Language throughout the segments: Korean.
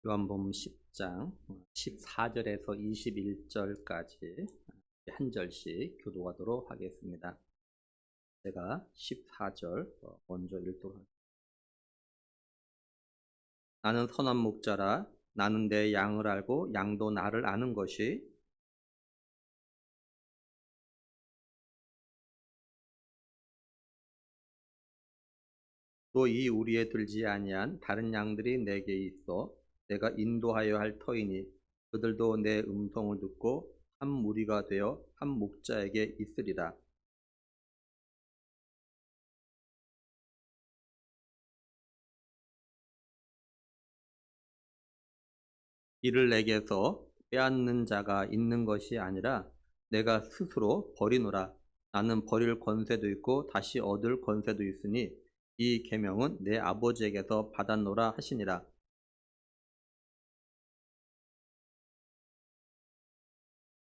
요한복음 10장 14절에서 21절까지 한 절씩 교독하도록 하겠습니다. 제가 14절 먼저 읽도록 하겠습니다. 나는 선한 목자라. 나는 내 양을 알고 양도 나를 아는 것이 또 이 우리에 들지 아니한 다른 양들이 내게 있어 내가 인도하여 할 터이니 그들도 내 음성을 듣고 한 무리가 되어 한 목자에게 있으리라. 이를 내게서 빼앗는 자가 있는 것이 아니라 내가 스스로 버리노라. 나는 버릴 권세도 있고 다시 얻을 권세도 있으니 이 계명은 내 아버지에게서 받았노라 하시니라.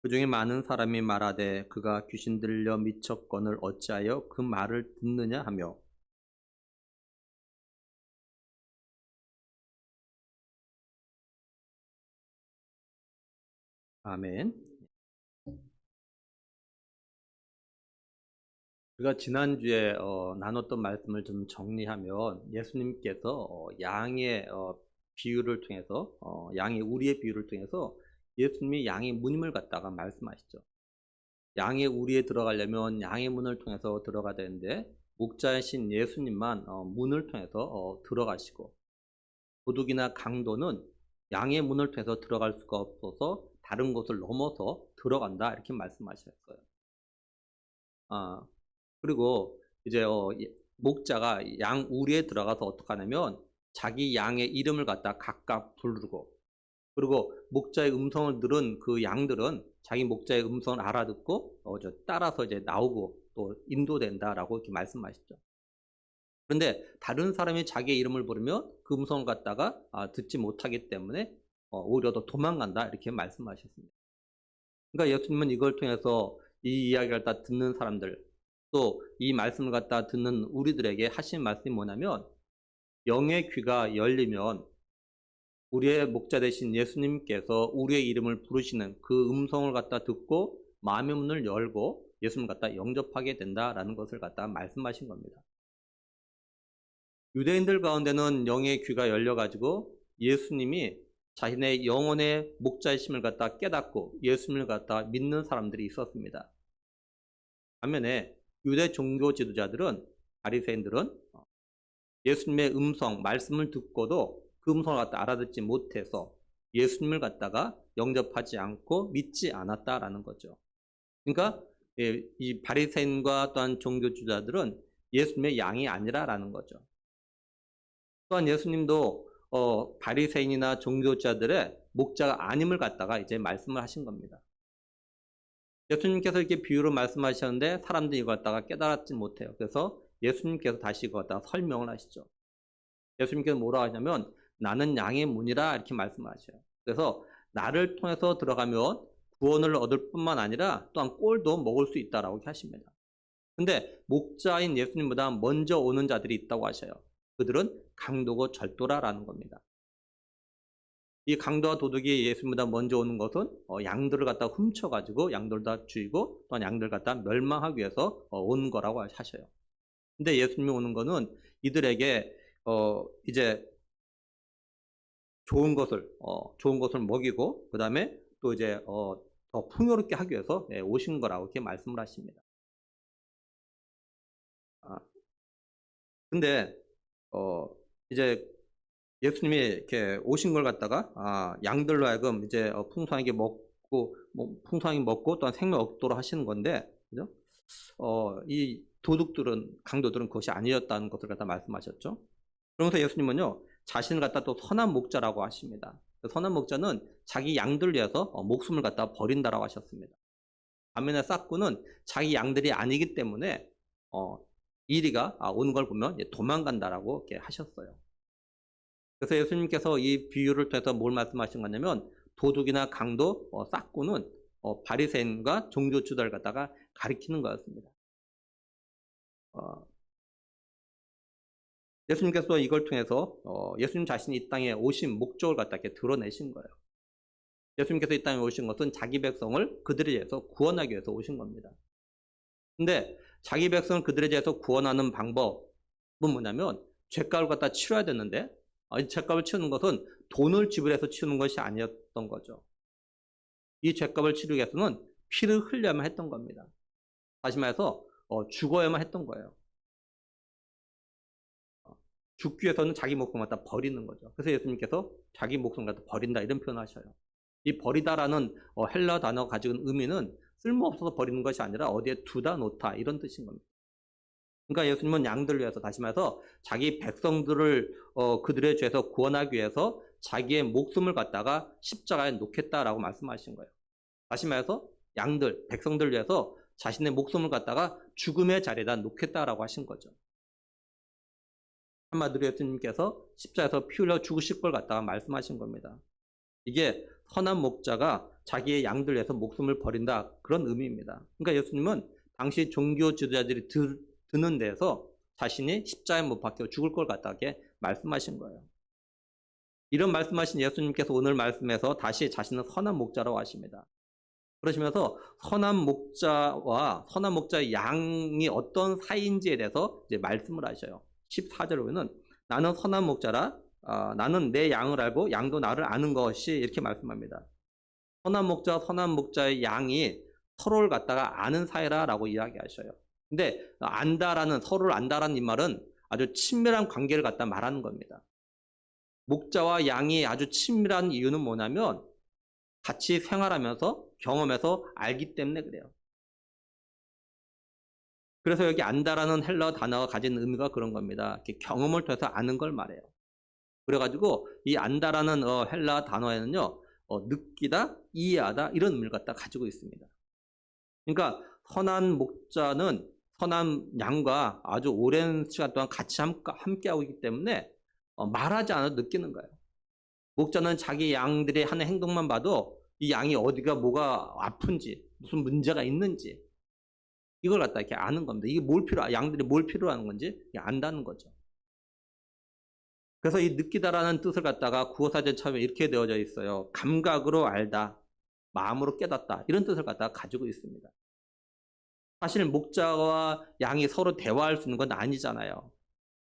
그 중에 많은 사람이 말하되 그가 귀신 들려 미쳤거늘 어찌하여 그 말을 듣느냐 하며. 아멘. 우리가 지난주에 나눴던 말씀을 좀 정리하면 예수님께서 양의 비유를 통해서 양의 우리의 비유를 통해서 예수님이 양의 문임을 갖다가 말씀하시죠. 양의 우리에 들어가려면 양의 문을 통해서 들어가야 되는데 목자이신 예수님만 문을 통해서 들어가시고 도둑이나 강도는 양의 문을 통해서 들어갈 수가 없어서 다른 곳을 넘어서 들어간다 이렇게 말씀하셨어요. 그리고 이제 목자가 양 우리에 들어가서 어떻게 하냐면 자기 양의 이름을 갖다 각각 부르고, 그리고 목자의 음성을 들은 그 양들은 자기 목자의 음성을 알아듣고 따라서 이제 나오고 또 인도된다라고 이렇게 말씀하시죠. 그런데 다른 사람이 자기의 이름을 부르면 그 음성을 갖다가 듣지 못하기 때문에 오히려 더 도망간다 이렇게 말씀하셨습니다. 그러니까 예수님은 이걸 통해서 이 이야기를 다 듣는 사람들, 또 이 말씀을 갖다 듣는 우리들에게 하신 말씀이 뭐냐면 영의 귀가 열리면 우리의 목자 되신 예수님께서 우리의 이름을 부르시는 그 음성을 갖다 듣고 마음의 문을 열고 예수님을 갖다 영접하게 된다라는 것을 갖다 말씀하신 겁니다. 유대인들 가운데는 영의 귀가 열려가지고 예수님이 자신의 영혼의 목자이심을 갖다 깨닫고 예수님을 갖다 믿는 사람들이 있었습니다. 반면에 유대 종교 지도자들은, 바리새인들은 예수님의 음성, 말씀을 듣고도 그 음성을 갖다 알아듣지 못해서 예수님을 갖다가 영접하지 않고 믿지 않았다라는 거죠. 그러니까 이 바리새인과 또한 종교 지도자들은 예수님의 양이 아니라라는 거죠. 또한 예수님도 바리새인이나 종교자들의 목자가 아님을 갖다가 이제 말씀을 하신 겁니다. 예수님께서 이렇게 비유로 말씀하셨는데 사람들이 이걸 갖다가 깨달았지 못해요. 그래서 예수님께서 다시 이걸 갖다가 설명을 하시죠. 예수님께서 뭐라 하냐면 나는 양의 문이라 이렇게 말씀하셔요. 그래서 나를 통해서 들어가면 구원을 얻을 뿐만 아니라 또한 꼴도 먹을 수 있다라고 하십니다. 근데 목자인 예수님보다 먼저 오는 자들이 있다고 하셔요. 그들은 강도고 절도라라는 겁니다. 이 강도와 도둑이 예수님보다 먼저 오는 것은 양들을 갖다 훔쳐가지고 양들을 다 죽이고 또한 양들을 갖다 멸망하기 위해서 온 거라고 하셔요. 근데 예수님이 오는 거는 이들에게 이제 좋은 것을 먹이고 그 다음에 또 이제 더 풍요롭게 하기 위해서 오신 거라고 이렇게 말씀을 하십니다. 근데 이제 예수님이 이렇게 오신 걸 갖다가 양들로 하여금 이제 풍성하게 먹고 풍성하게 먹고 또한 생명 얻도록 하시는 건데, 그죠? 이 도둑들은, 강도들은 그것이 아니었다는 것을 갖다 말씀하셨죠. 그러면서 예수님은요 자신을 갖다 또 선한 목자라고 하십니다. 선한 목자는 자기 양들 위해서 목숨을 갖다 버린다라고 하셨습니다. 반면에 싹구는 자기 양들이 아니기 때문에 이리가 오는 걸 보면 도망간다라고 이렇게 하셨어요. 그래서 예수님께서 이 비유를 통해서 뭘 말씀하신 거냐면 도둑이나 강도, 싹구는 바리새인과 종교 지도자를 갖다가 가리키는 거였습니다. 예수님께서 이걸 통해서 예수님 자신이 이 땅에 오신 목적을 갖다 이렇게 드러내신 거예요. 예수님께서 이 땅에 오신 것은 자기 백성을 그들에 대해서 구원하기 위해서 오신 겁니다. 근데 자기 백성을 그들에 대해서 구원하는 방법은 뭐냐면 죄값을 갖다 치러야 되는데 이 죄값을 치르는 것은 돈을 지불해서 치르는 것이 아니었던 거죠. 이 죄값을 치르기 위해서는 피를 흘려야만 했던 겁니다. 다시 말해서 죽어야만 했던 거예요. 죽기 위해서는 자기 목숨을 갖다 버리는 거죠. 그래서 예수님께서 자기 목숨을 갖다 버린다 이런 표현을 하셔요. 이 버리다라는 헬라 단어가 가지고 있는 의미는 쓸모없어서 버리는 것이 아니라 어디에 두다 놓다 이런 뜻인 겁니다. 그러니까 예수님은 양들을 위해서, 다시 말해서 자기 백성들을 그들의 죄에서 구원하기 위해서 자기의 목숨을 갖다가 십자가에 놓겠다라고 말씀하신 거예요. 다시 말해서 양들, 백성들을 위해서 자신의 목숨을 갖다가 죽음의 자리에다 놓겠다라고 하신 거죠. 한마디로 예수님께서 십자가에서 피 흘려 죽으실 걸 갖다가 말씀하신 겁니다. 이게 선한 목자가 자기의 양들 위해서 목숨을 버린다, 그런 의미입니다. 그러니까 예수님은 당시 종교 지도자들이 드는 데서 자신이 십자가에 못 박혀 죽을 걸 갖다가 말씀하신 거예요. 이런 말씀하신 예수님께서 오늘 말씀에서 다시 자신은 선한 목자라고 하십니다. 그러시면서 선한 목자와 선한 목자의 양이 어떤 사이인지에 대해서 이제 말씀을 하셔요. 14절에 보면 나는 선한 목자라, 나는 내 양을 알고 양도 나를 아는 것이, 이렇게 말씀합니다. 선한 목자와 선한 목자의 양이 서로를 갖다가 아는 사이라라고 이야기하셔요. 근데 안다라는, 서로를 안다라는 이 말은 아주 친밀한 관계를 갖다 말하는 겁니다. 목자와 양이 아주 친밀한 이유는 뭐냐면 같이 생활하면서 경험해서 알기 때문에 그래요. 그래서 여기 안다라는 헬라어 단어가 가진 의미가 그런 겁니다. 경험을 통해서 아는 걸 말해요. 그래가지고 이 안다라는 헬라어 단어에는요, 느끼다, 이해하다 이런 의미를 갖다 가지고 있습니다. 그러니까 선한 목자는 선한 양과 아주 오랜 시간 동안 같이 함께하고 있기 때문에 말하지 않아도 느끼는 거예요. 목자는 자기 양들이 하는 행동만 봐도 이 양이 어디가 뭐가 아픈지, 무슨 문제가 있는지 이걸 갖다 이렇게 아는 겁니다. 이게 양들이 뭘 필요로 하는 건지 안다는 거죠. 그래서 이 느끼다라는 뜻을 갖다가 구어사전처럼 이렇게 되어져 있어요. 감각으로 알다, 마음으로 깨닫다, 이런 뜻을 갖다가 가지고 있습니다. 사실 목자와 양이 서로 대화할 수 있는 건 아니잖아요.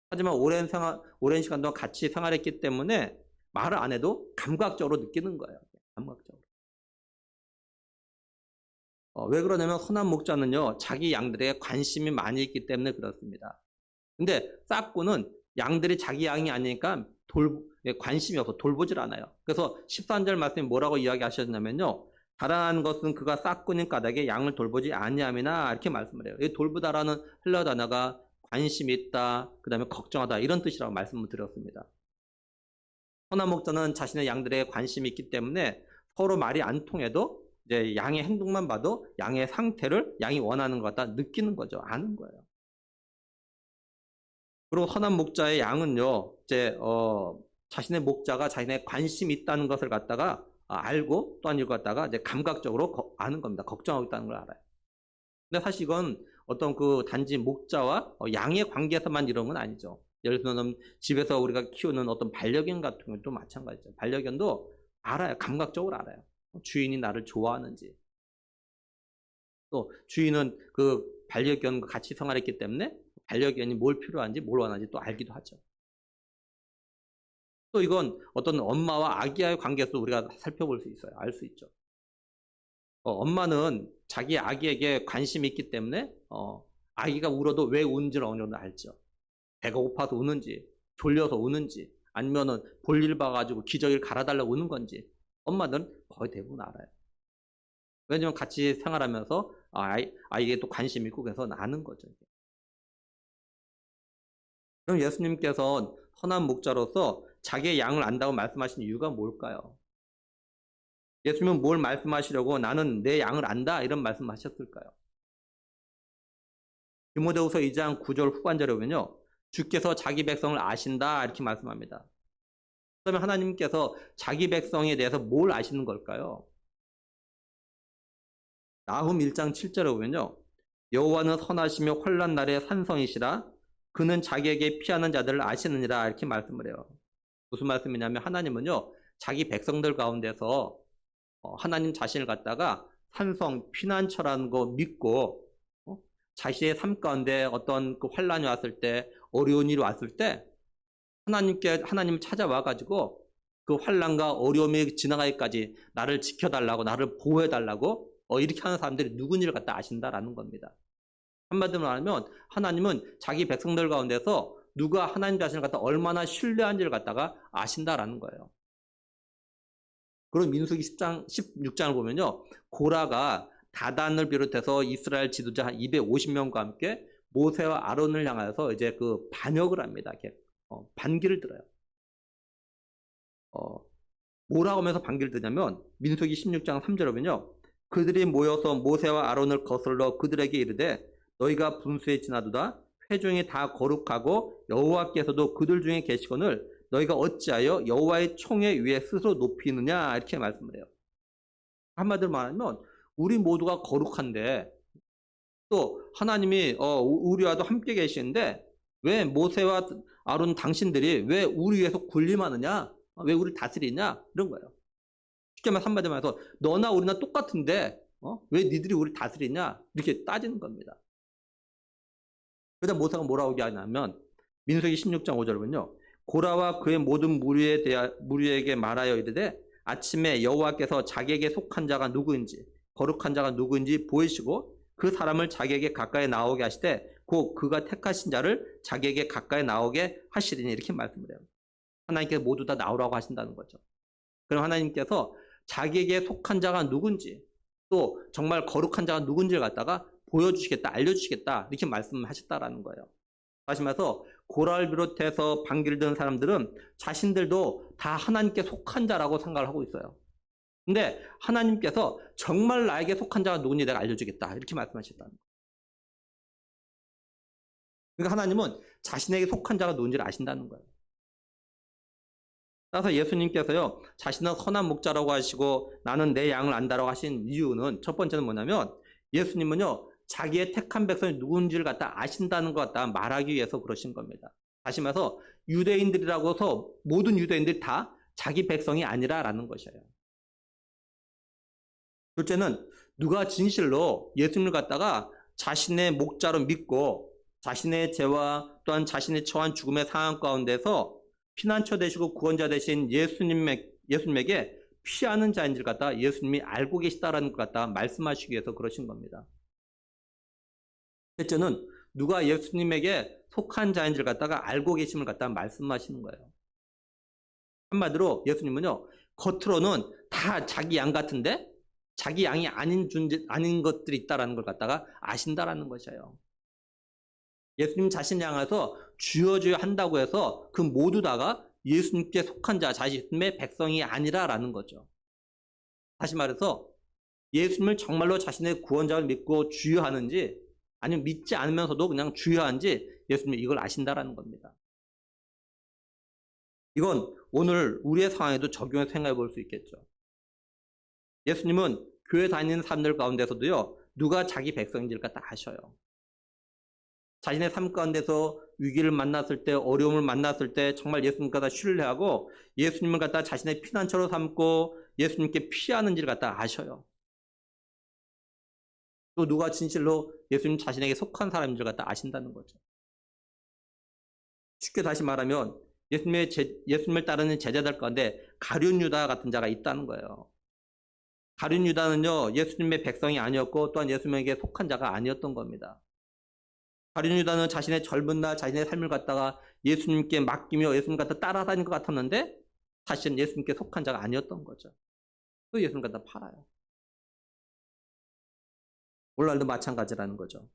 하지만 오랜 시간 동안 같이 생활했기 때문에 말을 안 해도 감각적으로 느끼는 거예요. 감각적으로. 왜 그러냐면 선한 목자는요, 자기 양들에게 관심이 많이 있기 때문에 그렇습니다. 근데 싹꾼은 양들이 자기 양이 아니니까 관심이 없어 돌보질 않아요. 그래서 13절 말씀에 뭐라고 이야기하셨냐면요, 자라난 것은 그가 싹꾼인 까닭에 양을 돌보지 아니함이나, 이렇게 말씀을 해요. 이 돌보다라는 헬라어 단어가 관심이 있다, 그 다음에 걱정하다 이런 뜻이라고 말씀을 드렸습니다. 선한 목자는 자신의 양들에게 관심이 있기 때문에 서로 말이 안 통해도 이제 양의 행동만 봐도 양의 상태를 양이 원하는 것 같다 느끼는 거죠. 아는 거예요. 그리고 선한 목자의 양은요, 이제 자신의 목자가 자신의 관심이 있다는 것을 갖다가 알고, 또한 이걸 갖다가 이제 감각적으로 아는 겁니다. 걱정하고 있다는 걸 알아요. 근데 사실 이건 어떤 단지 목자와 양의 관계에서만 이런 건 아니죠. 예를 들면 집에서 우리가 키우는 어떤 반려견 같은 것도 마찬가지죠. 반려견도 알아요. 감각적으로 알아요. 주인이 나를 좋아하는지, 또 주인은 그 반려견과 같이 생활했기 때문에 반려견이 뭘 필요한지, 뭘 원하는지 또 알기도 하죠. 또 이건 어떤 엄마와 아기와의 관계에서 우리가 살펴볼 수 있어요. 알 수 있죠. 엄마는 자기 아기에게 관심이 있기 때문에 아기가 울어도 왜 우는지를 어느 정도 알죠. 배가 고파서 우는지, 졸려서 우는지, 아니면은 볼일 봐가지고 기저귀를 갈아달라고 우는 건지 엄마들은 거의 대부분 알아요. 왜냐면 같이 생활하면서 아이에게 또 관심이 있고 그래서 아는 거죠. 그럼 예수님께서 선한 목자로서 자기의 양을 안다고 말씀하신 이유가 뭘까요? 예수님은 뭘 말씀하시려고 나는 내 양을 안다 이런 말씀하셨을까요? 디모데후서 2장 9절 후반절에 보면요, 주께서 자기 백성을 아신다 이렇게 말씀합니다. 그러면 하나님께서 자기 백성에 대해서 뭘 아시는 걸까요? 나훔 1장 7절에 보면요, 여호와는 선하시며 환난 날에 산성이시라 그는 자기에게 피하는 자들을 아시느니라 이렇게 말씀을 해요. 무슨 말씀이냐면 하나님은요 자기 백성들 가운데서 하나님 자신을 갖다가 산성 피난처라는 거 믿고 자신의 삶 가운데 어떤 그 환란이 왔을 때 어려운 일이 왔을 때 하나님 찾아와 가지고 그 환란과 어려움이 지나가기까지 나를 지켜달라고 나를 보호해달라고 이렇게 하는 사람들이 누군지를 갖다 아신다라는 겁니다. 한마디로 말하면 하나님은 자기 백성들 가운데서 누가 하나님 자신을 갖다 얼마나 신뢰한지를 갖다가 아신다라는 거예요. 그럼 민수기 16장을 보면요. 고라가 다단을 비롯해서 이스라엘 지도자 한 250명과 함께 모세와 아론을 향하여서 이제 그 반역을 합니다. 이렇게 반기를 들어요. 뭐라고 하면서 반기를 드냐면 민수기 16장 3절에 보면요. 그들이 모여서 모세와 아론을 거슬러 그들에게 이르되 너희가 분수에 지나도다 회중이 다 거룩하고 여호와께서도 그들 중에 계시거늘 너희가 어찌하여 여호와의 총회 위에 스스로 높이느냐 이렇게 말씀을 해요. 한마디로 말하면 우리 모두가 거룩한데 또 하나님이 우리와도 함께 계시는데 왜 모세와 아론 당신들이 왜 우리 위해서 군림하느냐? 왜 우리를 다스리냐? 이런 거예요. 쉽게 말해서 한마디로 말해서 너나 우리나 똑같은데 왜 니들이 우리를 다스리냐? 이렇게 따지는 겁니다. 그러다 모세가 뭐라고 하냐면 민수기 16장 5절 보면요. 고라와 그의 모든 무리에게 말하여 이르되 아침에 여호와께서 자기에게 속한 자가 누구인지 거룩한 자가 누구인지 보이시고 그 사람을 자기에게 가까이 나오게 하시되 곧 그가 택하신 자를 자기에게 가까이 나오게 하시리니 이렇게 말씀을 해요. 하나님께서 모두 다 나오라고 하신다는 거죠. 그럼 하나님께서 자기에게 속한 자가 누군지 또 정말 거룩한 자가 누군지를 갖다가 보여주시겠다, 알려주시겠다 이렇게 말씀하셨다라는 거예요. 다시 말해서 고라를 비롯해서 반기를 드는 사람들은 자신들도 다 하나님께 속한 자라고 생각을 하고 있어요. 근데 하나님께서 정말 나에게 속한 자가 누군지 내가 알려주겠다 이렇게 말씀하셨다는 거예요. 그러니까 하나님은 자신에게 속한 자가 누군지를 아신다는 거예요. 따라서 예수님께서요 자신은 선한 목자라고 하시고 나는 내 양을 안다라고 하신 이유는 첫 번째는 뭐냐면 예수님은요 자기의 택한 백성이 누군지를 갖다 아신다는 것 갖다 말하기 위해서 그러신 겁니다. 다시 말해서 유대인들이라고 해서 모든 유대인들이 다 자기 백성이 아니라라는 것이에요. 둘째는 누가 진실로 예수님을 갖다가 자신의 목자로 믿고 자신의 죄와 또한 자신의 처한 죽음의 상황 가운데서 피난처 되시고 구원자 되신 예수님에게 피하는 자인지를 갖다가 예수님이 알고 계시다라는 것 갖다가 말씀하시기 위해서 그러신 겁니다. 셋째는 누가 예수님에게 속한 자인지를 갖다가 알고 계심을 갖다가 말씀하시는 거예요. 한마디로 예수님은요 겉으로는 다 자기 양 같은데 자기 양이 아닌 것들이 있다라는 걸 갖다가 아신다라는 것이에요. 예수님 자신 향해서 주여 한다고 해서 그 모두 다가 예수님께 속한 자, 자신의 백성이 아니라라는 거죠. 다시 말해서 예수님을 정말로 자신의 구원자를 믿고 주여하는지 아니면 믿지 않으면서도 그냥 주여하는지 예수님이 이걸 아신다라는 겁니다. 이건 오늘 우리의 상황에도 적용해서 생각해 볼 수 있겠죠. 예수님은 교회 다니는 사람들 가운데서도요 누가 자기 백성인지를 갖다 아셔요. 자신의 삶 가운데서 위기를 만났을 때 어려움을 만났을 때 정말 예수님 갖다 신뢰하고 예수님을 갖다 자신의 피난처로 삼고 예수님께 피하는지를 갖다 아셔요. 또 누가 진실로 예수님 자신에게 속한 사람인지를 갖다 아신다는 거죠. 쉽게 다시 말하면 예수님을 따르는 제자들 가운데 가룟 유다 같은 자가 있다는 거예요. 가룟 유다는요 예수님의 백성이 아니었고 또한 예수님에게 속한 자가 아니었던 겁니다. 가룟 유다는 자신의 젊은 날 자신의 삶을 갖다가 예수님께 맡기며 예수님 갖다 따라다닌 것 같았는데 사실은 예수님께 속한 자가 아니었던 거죠. 또 예수님 갖다 팔아요. 오늘날도 마찬가지라는 거죠.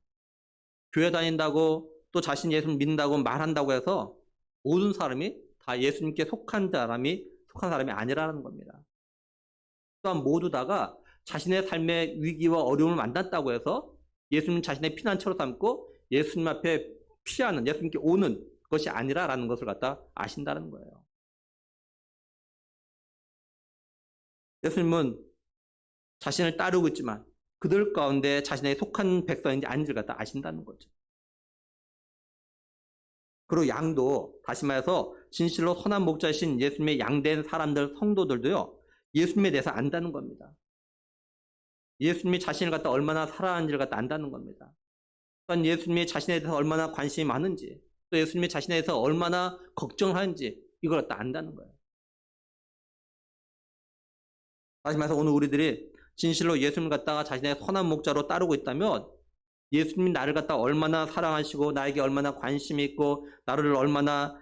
교회 다닌다고 또 자신 예수님 믿는다고 말한다고 해서 모든 사람이 다 예수님께 속한 사람이 아니라는 겁니다. 또한 모두 다가 자신의 삶의 위기와 어려움을 만났다고 해서 예수님 자신의 피난처로 삼고 예수님 앞에 피하는 예수님께 오는 것이 아니라라는 것을 갖다 아신다는 거예요. 예수님은 자신을 따르고 있지만 그들 가운데 자신의 속한 백성인지 아닌지를 갖다 아신다는 거죠. 그리고 양도 다시 말해서 진실로 선한 목자이신 예수님의 양된 사람들 성도들도요. 예수님에 대해서 안다는 겁니다. 예수님이 자신을 갖다 얼마나 사랑하는지를 갖다 안다는 겁니다. 또한 예수님이 자신에 대해서 얼마나 관심이 많은지, 또 예수님이 자신에 대해서 얼마나 걱정하는지 이걸 갖다 안다는 거예요. 다시 말해서 오늘 우리들이 진실로 예수님을 갖다가 자신의 선한 목자로 따르고 있다면 예수님이 나를 갖다 얼마나 사랑하시고 나에게 얼마나 관심이 있고 나를 얼마나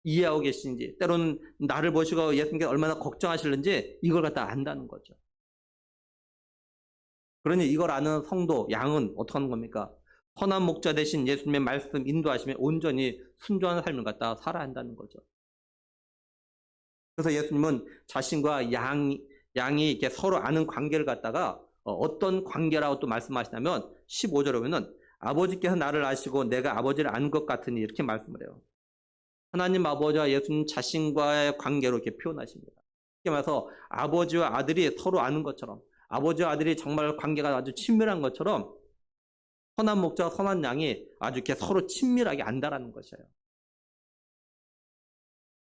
이해하고 계시는지, 때로는 나를 보시고 예수님께 얼마나 걱정하시는지 이걸 갖다 안다는 거죠. 그러니 이걸 아는 성도, 양은 어떻게 하는 겁니까? 선한 목자 대신 예수님의 말씀 인도하심에 온전히 순종하는 삶을 갖다 살아야 한다는 거죠. 그래서 예수님은 자신과 양이 이렇게 서로 아는 관계를 갖다가 어떤 관계라고 또 말씀하시냐면 15절에 보면 아버지께서 나를 아시고 내가 아버지를 아는 것 같으니 이렇게 말씀을 해요. 하나님 아버지와 예수님 자신과의 관계로 이렇게 표현하십니다. 이렇게 말해서 아버지와 아들이 서로 아는 것처럼, 아버지와 아들이 정말 관계가 아주 친밀한 것처럼 선한 목자와 선한 양이 아주 이렇게 서로 친밀하게 안다라는 것이에요.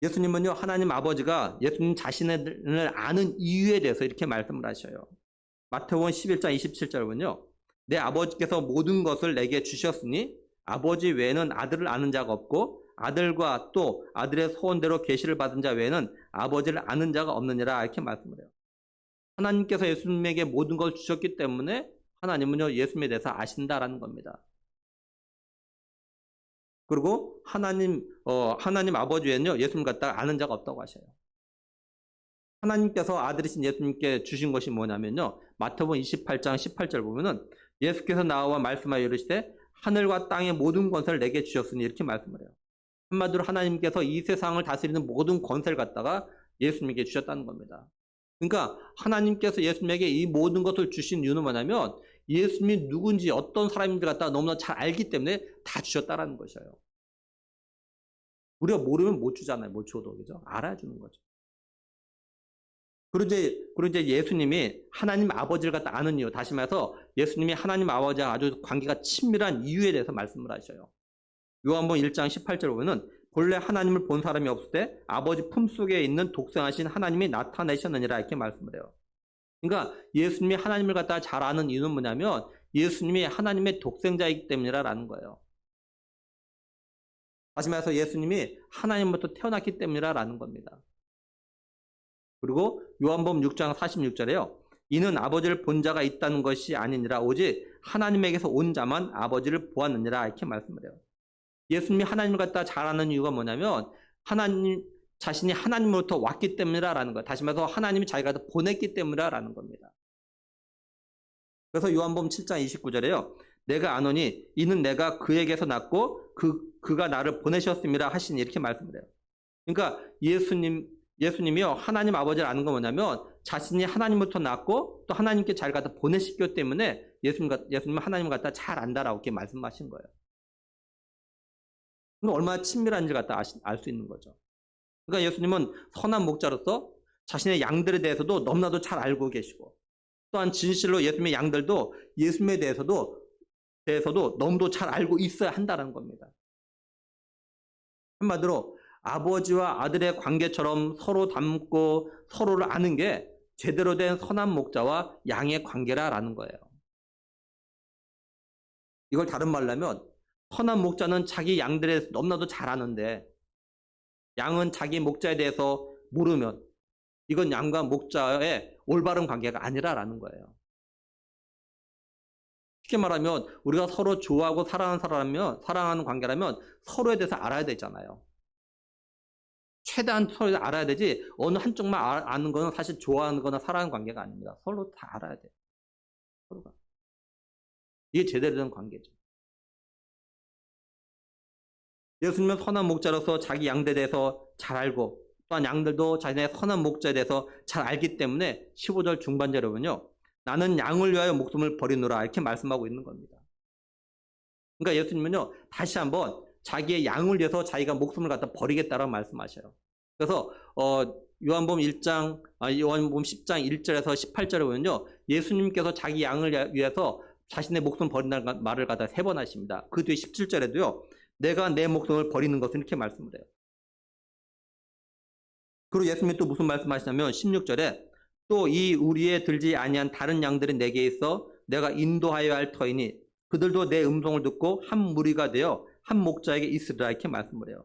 예수님은요, 하나님 아버지가 예수님 자신을 아는 이유에 대해서 이렇게 말씀을 하셔요. 마태복음 11장 27절 보면요, 내 아버지께서 모든 것을 내게 주셨으니 아버지 외에는 아들을 아는 자가 없고 아들과 또 아들의 소원대로 계시를 받은 자 외에는 아버지를 아는 자가 없느니라 이렇게 말씀을 해요. 하나님께서 예수님에게 모든 걸 주셨기 때문에 하나님은요, 예수님에 대해서 아신다라는 겁니다. 그리고 하나님 아버지 외에는요, 예수님 갖다가 아는 자가 없다고 하셔요. 하나님께서 아들이신 예수님께 주신 것이 뭐냐면요, 마태복음 28장 18절 보면은 예수께서 나와 말씀하여 이르시되 하늘과 땅의 모든 권세를 내게 주셨으니 이렇게 말씀을 해요. 한마디로 하나님께서 이 세상을 다스리는 모든 권세를 갖다가 예수님에게 주셨다는 겁니다. 그러니까 하나님께서 예수님에게 이 모든 것을 주신 이유는 뭐냐면 예수님이 누군지 어떤 사람인지 갖다가 너무나 잘 알기 때문에 다 주셨다라는 것이에요. 우리가 모르면 못 주잖아요. 못 줘도, 그죠? 알아야 주는 거죠. 그리고 이제 예수님이 하나님 아버지를 갖다 아는 이유, 다시 말해서 예수님이 하나님 아버지와 아주 관계가 친밀한 이유에 대해서 말씀을 하셔요. 요한복음 1장 18절 보면은 본래 하나님을 본 사람이 없을 때 아버지 품속에 있는 독생하신 하나님이 나타내셨느니라 이렇게 말씀을 해요. 그러니까 예수님이 하나님을 갖다가 잘 아는 이유는 뭐냐면 예수님이 하나님의 독생자이기 때문이라는 거예요. 다시 말해서 예수님이 하나님부터 태어났기 때문이라는 겁니다. 그리고 요한복음 6장 46절에요. 이는 아버지를 본 자가 있다는 것이 아니니라 오직 하나님에게서 온 자만 아버지를 보았느니라 이렇게 말씀을 해요. 예수님이 하나님을 갖다 잘 아는 이유가 뭐냐면 하나님 자신이 하나님으로부터 왔기 때문이라는 거예요. 다시 말해서 하나님이 자기가 보냈기 때문이라는 겁니다. 그래서 요한복음 7장 29절에요. 내가 아노니 이는 내가 그에게서 났고 그가 나를 보내셨음이라 하시니 이렇게 말씀을 해요. 그러니까 예수님이요, 하나님 아버지를 아는 건 뭐냐면 자신이 하나님부터 났고 또 하나님께 잘 갖다 보내시기 때문에 예수님은 하나님을 갖다 잘 안다라고 이렇게 말씀하신 거예요. 그러니까 얼마나 친밀한지 갖다 알 수 있는 거죠. 그러니까 예수님은 선한 목자로서 자신의 양들에 대해서도 너무나도 잘 알고 계시고 또한 진실로 예수님의 양들도 예수님에 대해서도 너무도 잘 알고 있어야 한다는 겁니다. 한마디로 아버지와 아들의 관계처럼 서로 닮고 서로를 아는 게 제대로 된 선한 목자와 양의 관계라는 거예요. 이걸 다른 말로 하면 선한 목자는 자기 양들에 대해서 너무나도 잘 아는데 양은 자기 목자에 대해서 모르면 이건 양과 목자의 올바른 관계가 아니라는 거예요. 쉽게 말하면 우리가 서로 좋아하고 사랑하는 관계라면 서로에 대해서 알아야 되잖아요. 최대한 서로 알아야 되지 어느 한쪽만 아는 거는 사실 좋아하는 거나 사랑하는 관계가 아닙니다. 서로 다 알아야 돼요. 서로가. 이게 제대로 된 관계죠. 예수님은 선한 목자로서 자기 양들에 대해서 잘 알고 또한 양들도 자신의 선한 목자에 대해서 잘 알기 때문에 15절 중반절에 보면요. 나는 양을 위하여 목숨을 버리노라 이렇게 말씀하고 있는 겁니다. 그러니까 예수님은요. 다시 한번 자기의 양을 위해서 자기가 목숨을 갖다 버리겠다라고 말씀하셔요. 그래서 요한복음 10장 1절에서 18절에 보면요. 예수님께서 자기 양을 위해서 자신의 목숨 버린다는 말을 갖다 3번 하십니다. 그 뒤에 17절에도요. 내가 내 목숨을 버리는 것은 이렇게 말씀을 해요. 그리고 예수님이 또 무슨 말씀하시냐면 16절에 또 이 우리에 들지 아니한 다른 양들이 내게 있어 내가 인도하여야 할 터이니 그들도 내 음성을 듣고 한 무리가 되어 한 목자에게 있으리라 이렇게 말씀을 해요.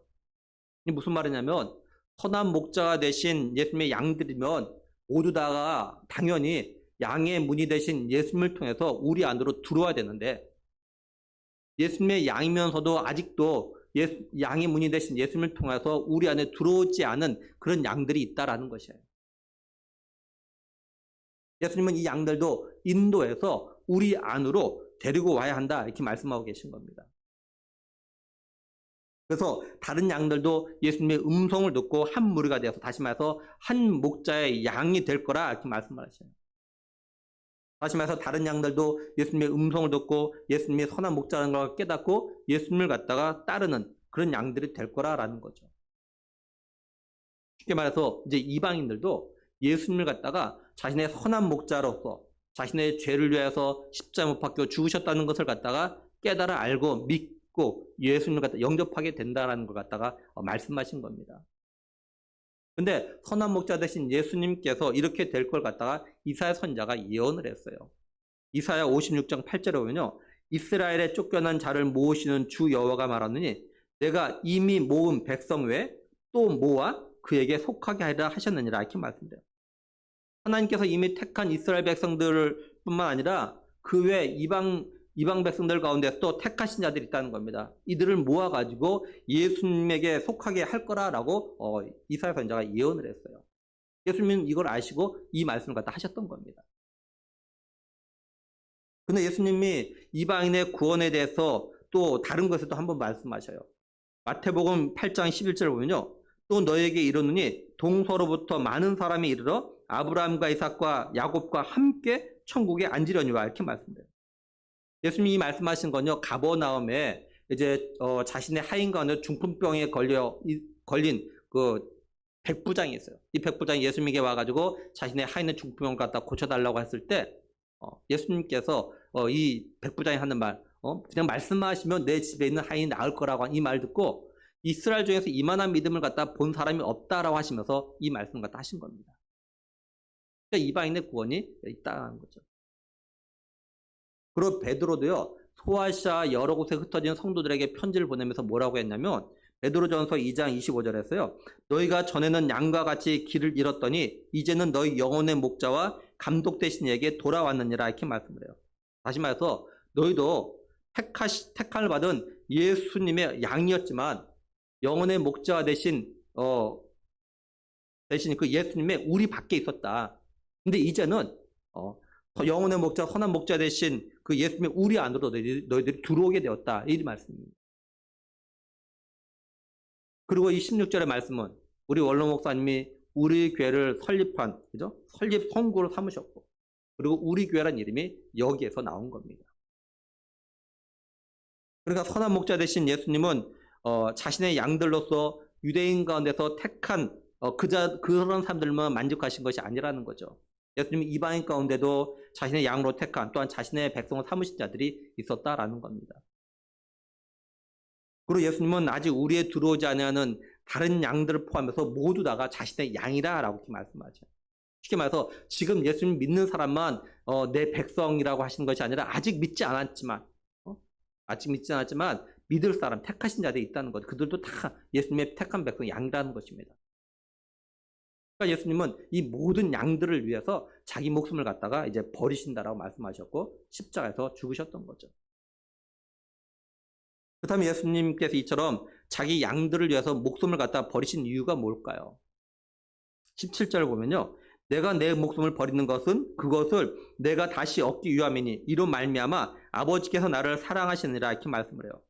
이 무슨 말이냐면 선한 목자가 되신 예수님의 양들이면 모두 다가 당연히 양의 문이 되신 예수님을 통해서 우리 안으로 들어와야 되는데 예수님의 양이면서도 아직도 양의 문이 되신 예수님을 통해서 우리 안에 들어오지 않은 그런 양들이 있다라는 것이에요. 예수님은 이 양들도 인도해서 우리 안으로 데리고 와야 한다 이렇게 말씀하고 계신 겁니다. 그래서 다른 양들도 예수님의 음성을 듣고 한 무리가 되어서 다시 말해서 한 목자의 양이 될 거라 이렇게 말씀을 하셔요. 다시 말해서 다른 양들도 예수님의 음성을 듣고 예수님의 선한 목자라는 걸 깨닫고 예수님을 갖다가 따르는 그런 양들이 될 거라라는 거죠. 쉽게 말해서 이제 이방인들도 예수님을 갖다가 자신의 선한 목자로서 자신의 죄를 위해서 십자가 못 박혀 죽으셨다는 것을 갖다가 깨달아 알고 믿고 예수님을 갖다 영접하게 된다라는 걸 갖다가 말씀하신 겁니다. 근데 선한 목자 되신 예수님께서 이렇게 될 걸 갖다가 이사야 선지자가 예언을 했어요. 이사야 56장 8절에 보면요. 이스라엘에 쫓겨난 자를 모으시는 주 여호와가 말하느니 내가 이미 모은 백성 외에 또 모아 그에게 속하게 하리라 하셨느니라 이렇게 말씀드려요. 하나님께서 이미 택한 이스라엘 백성들 뿐만 아니라 그 외 이방 백성들 가운데 또 택하신 자들이 있다는 겁니다. 이들을 모아가지고 예수님에게 속하게 할 거라라고 이사야 선지자가 예언을 했어요. 예수님은 이걸 아시고 이 말씀을 갖다 하셨던 겁니다. 근데 예수님이 이방인의 구원에 대해서 또 다른 것에도 한번 말씀하셔요. 마태복음 8장 11절을 보면요. 또 너에게 이르노니 동서로부터 많은 사람이 이르러 아브라함과 이삭과 야곱과 함께 천국에 앉으려니와 이렇게 말씀해요. 예수님이 말씀하신 건요, 가버나움에 이제 자신의 하인 가운데 중풍병에 걸린 그 백부장이 있어요. 이 백부장이 예수님에게 와가지고 자신의 하인의 중풍병을 갖다 고쳐달라고 했을 때 예수님께서 이 백부장이 하는 말, 그냥 말씀하시면 내 집에 있는 하인이 나을 거라고 이 말 듣고 이스라엘 중에서 이만한 믿음을 갖다 본 사람이 없다라고 하시면서 이 말씀을 갖다 하신 겁니다. 그러니까 이방인의 구원이 있다는 거죠. 그리고 베드로도요, 소아시아 여러 곳에 흩어진 성도들에게 편지를 보내면서 뭐라고 했냐면 베드로전서 2장 25절에 했어요. 너희가 전에는 양과 같이 길을 잃었더니 이제는 너희 영혼의 목자와 감독 되신 이에게 돌아왔느니라 이렇게 말씀을 해요. 다시 말해서 너희도 택함을 받은 예수님의 양이었지만 영혼의 목자가 대신 그 예수님의 우리 밖에 있었다. 근데 이제는 영혼의 목자, 선한 목자 대신 그 예수님의 우리 안으로 너희들이 들어오게 되었다. 이 말씀입니다. 그리고 이 16절의 말씀은 우리 원로 목사님이 우리 교회를 설립한, 그죠? 설립 성구로 삼으셨고, 그리고 우리 교회란 이름이 여기에서 나온 겁니다. 그러니까 선한 목자 되신 예수님은 자신의 양들로서 유대인 가운데서 택한 그런 사람들만 만족하신 것이 아니라는 거죠. 예수님이 이방인 가운데도 자신의 양으로 택한 또한 자신의 백성을 삼으신 자들이 있었다라는 겁니다. 그리고 예수님은 아직 우리에 들어오지 않는 다른 양들을 포함해서 모두 다가 자신의 양이라고 이렇게 말씀하죠. 쉽게 말해서 지금 예수님 믿는 사람만 내 백성이라고 하시는 것이 아니라 아직 믿지 않았지만 믿을 사람, 택하신 자들이 있다는 거죠. 그들도 다 예수님의 택한 백성 양이라는 것입니다. 그러니까 예수님은 이 모든 양들을 위해서 자기 목숨을 갖다가 이제 버리신다라고 말씀하셨고 십자가에서 죽으셨던 거죠. 그렇다면 예수님께서 이처럼 자기 양들을 위해서 목숨을 갖다 버리신 이유가 뭘까요? 17절을 보면요. 내가 내 목숨을 버리는 것은 그것을 내가 다시 얻기 위함이니 이로 말미암아 아버지께서 나를 사랑하시느니라 이렇게 말씀을 해요.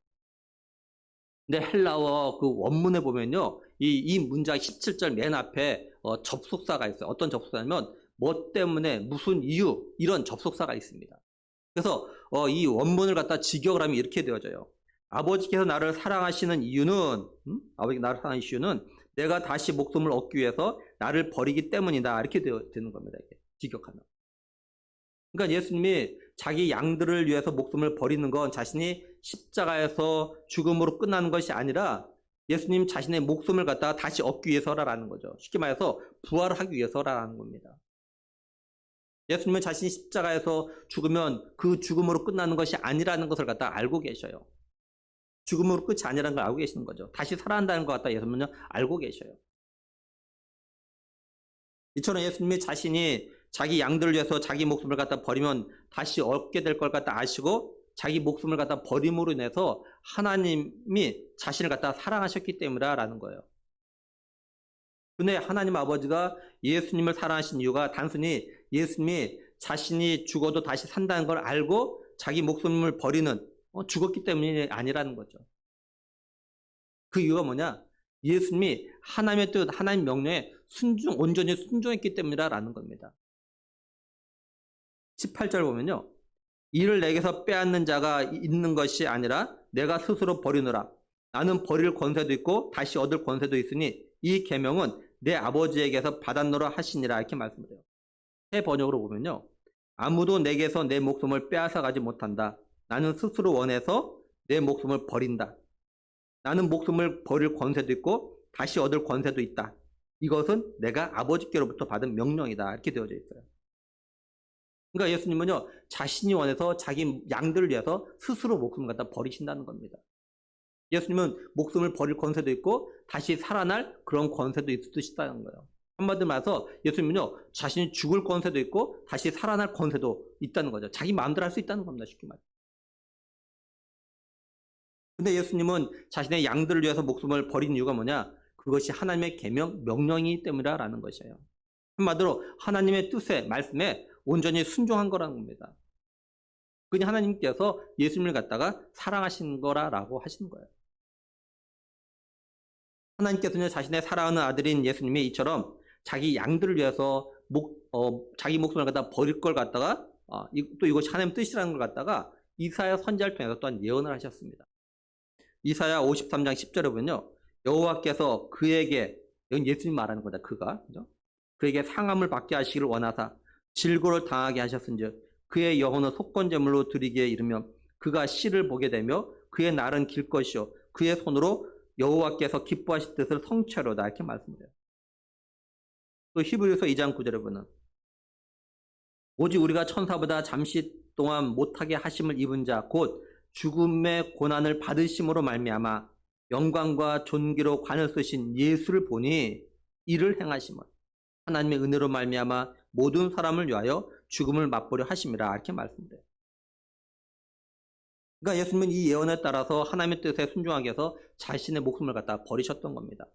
근데 헬라어 그 원문에 보면요. 이 문장 17절 맨 앞에 접속사가 있어요. 어떤 접속사냐면 뭐 때문에 무슨 이유 이런 접속사가 있습니다. 그래서 이 원문을 갖다 직역을 하면 이렇게 되어져요. 아버지께서 나를 사랑하시는 이유는 아버지가 나를 사랑하는 이유는 내가 다시 목숨을 얻기 위해서 나를 버리기 때문이다. 이렇게 되는 겁니다. 이게 직역하면. 그러니까 예수님이 자기 양들을 위해서 목숨을 버리는 건 자신이 십자가에서 죽음으로 끝나는 것이 아니라 예수님 자신의 목숨을 갖다가 다시 얻기 위해서라는 거죠. 쉽게 말해서 부활하기 위해서라는 겁니다. 예수님은 자신이 십자가에서 죽으면 그 죽음으로 끝나는 것이 아니라는 것을 갖다 알고 계셔요. 죽음으로 끝이 아니라는 걸 알고 계시는 거죠. 다시 살아난다는 것 갖다 예수님은 알고 계셔요. 이처럼 예수님이 자신이 자기 양들을 위해서 자기 목숨을 갖다 버리면 다시 얻게 될 걸 갖다 아시고 자기 목숨을 갖다 버림으로 인해서 하나님이 자신을 갖다 사랑하셨기 때문이라는 거예요. 근데 하나님 아버지가 예수님을 사랑하신 이유가 단순히 예수님이 자신이 죽어도 다시 산다는 걸 알고 자기 목숨을 버리는 죽었기 때문이 아니라는 거죠. 그 이유가 뭐냐? 예수님이 하나님의 뜻, 하나님 명령에 온전히 순종했기 때문이라는 겁니다. 18절 보면요. 이를 내게서 빼앗는 자가 있는 것이 아니라 내가 스스로 버리노라. 나는 버릴 권세도 있고 다시 얻을 권세도 있으니 이 계명은 내 아버지에게서 받았노라 하시니라 이렇게 말씀을 해요. 새 번역으로 보면요. 아무도 내게서 내 목숨을 빼앗아 가지 못한다. 나는 스스로 원해서 내 목숨을 버린다. 나는 목숨을 버릴 권세도 있고 다시 얻을 권세도 있다. 이것은 내가 아버지께로부터 받은 명령이다. 이렇게 되어져 있어요. 그러니까 예수님은요. 자신이 원해서 자기 양들을 위해서 스스로 목숨을 갖다 버리신다는 겁니다. 예수님은 목숨을 버릴 권세도 있고 다시 살아날 그런 권세도 있으시다는 거예요. 한마디로 말해서 예수님은요. 자신이 죽을 권세도 있고 다시 살아날 권세도 있다는 거죠. 자기 마음대로 할 수 있다는 겁니다. 쉽게 말해서. 근데 예수님은 자신의 양들을 위해서 목숨을 버린 이유가 뭐냐? 그것이 하나님의 계명, 명령이기 때문이라는 것이에요. 한마디로 하나님의 뜻에, 말씀에 온전히 순종한 거라는 겁니다. 그니 하나님께서 예수님을 갖다가 사랑하신 거라고 하시는 거예요. 하나님께서는 자신의 사랑하는 아들인 예수님이 이처럼 자기 양들을 위해서 자기 목숨을 갖다가 버릴 걸 갖다가 또 이것이 하나님의 뜻이라는 걸 갖다가 이사야 선지자를 통해서 또한 예언을 하셨습니다. 이사야 53장 10절에 보면요. 여호와께서 그에게, 여기 예수님 말하는 거다. 그죠? 그에게 상함을 받게 하시기를 원하사 질고를 당하게 하셨은즉 그의 영혼은 속건제물로 드리기에 이르며 그가 씨를 보게 되며 그의 날은 길 것이요 그의 손으로 여호와께서 기뻐하실 뜻을 성취하로다 이렇게 말씀해요. 또 히브리서 2장 9절에 보면 오직 우리가 천사보다 잠시 동안 못하게 하심을 입은 자 곧 죽음의 고난을 받으심으로 말미암아 영광과 존귀로 관을 쓰신 예수를 보니 이를 행하심은 하나님의 은혜로 말미암아 모든 사람을 위하여 죽음을 맛보려 하심이라 이렇게 말씀드려요. 그러니까 예수님은 이 예언에 따라서 하나님의 뜻에 순종하기 위해서 자신의 목숨을 갖다 버리셨던 겁니다.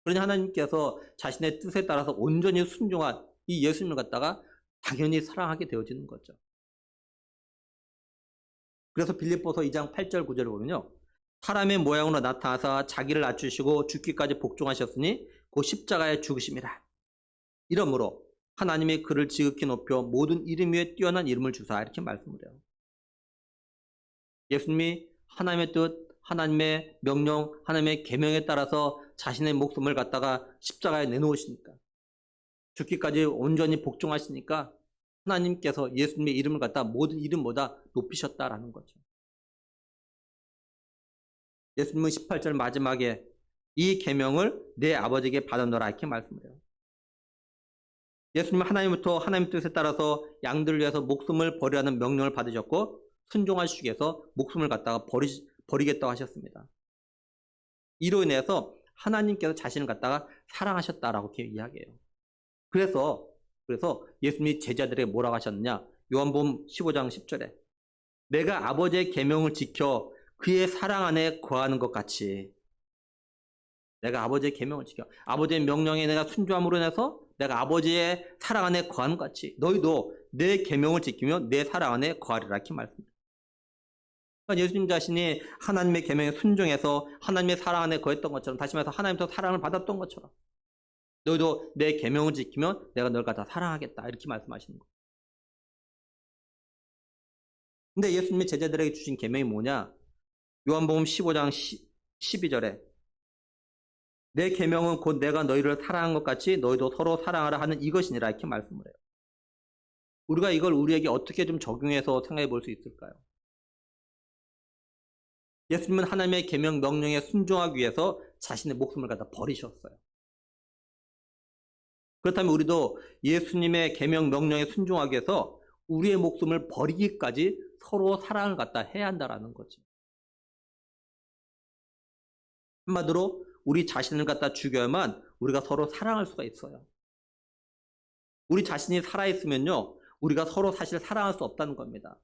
그러니 하나님께서 자신의 뜻에 따라서 온전히 순종한 이 예수님을 갖다가 당연히 사랑하게 되어지는 거죠. 그래서 빌립보서 2장 8절 9절을 보면요. 사람의 모양으로 나타나사 자기를 낮추시고 죽기까지 복종하셨으니 그 십자가에 죽으심이라. 이러므로 하나님이 그를 지극히 높여 모든 이름 위에 뛰어난 이름을 주사 이렇게 말씀을 해요. 예수님이 하나님의 뜻, 하나님의 명령, 하나님의 계명에 따라서 자신의 목숨을 갖다가 십자가에 내놓으시니까 죽기까지 온전히 복종하시니까 하나님께서 예수님의 이름을 갖다 모든 이름보다 높이셨다라는 거죠. 예수님은 18절 마지막에 이 계명을 내 아버지에게 받아노라 이렇게 말씀을 해요. 예수님은 하나님부터 하나님의 뜻에 따라서 양들을 위해서 목숨을 버리라는 명령을 받으셨고 순종하시기 위해서 목숨을 갖다가 버리겠다고 하셨습니다. 이로 인해서 하나님께서 자신을 갖다가 사랑하셨다라고 이렇게 이야기해요. 그래서 예수님이 제자들에게 뭐라고 하셨느냐? 요한복음 15장 10절에 내가 아버지의 계명을 지켜 그의 사랑 안에 거하는 것 같이 내가 아버지의 계명을 지켜 아버지의 명령에 내가 순종함으로 인해서 내가 아버지의 사랑 안에 거하는 것 같이 너희도 내 계명을 지키며 내 사랑 안에 거하리라 이렇게 말씀합니다. 그러니까 예수님 자신이 하나님의 계명에 순종해서 하나님의 사랑 안에 거했던 것처럼 다시 말해서 하나님부터 사랑을 받았던 것처럼 너희도 내 계명을 지키면 내가 너를 갖다 사랑하겠다 이렇게 말씀하시는 거예요. 근데 예수님이 제자들에게 주신 계명이 뭐냐? 요한복음 15장 12절에 내 계명은 곧 내가 너희를 사랑한 것 같이 너희도 서로 사랑하라 하는 이것이니라 이렇게 말씀을 해요. 우리가 이걸 우리에게 어떻게 좀 적용해서 생각해 볼 수 있을까요? 예수님은 하나님의 계명 명령에 순종하기 위해서 자신의 목숨을 갖다 버리셨어요. 그렇다면 우리도 예수님의 계명 명령에 순종하기 위해서 우리의 목숨을 버리기까지 서로 사랑을 갖다 해야 한다라는 거죠. 한마디로 우리 자신을 갖다 죽여야만 우리가 서로 사랑할 수가 있어요. 우리 자신이 살아있으면요, 우리가 서로 사실 사랑할 수 없다는 겁니다.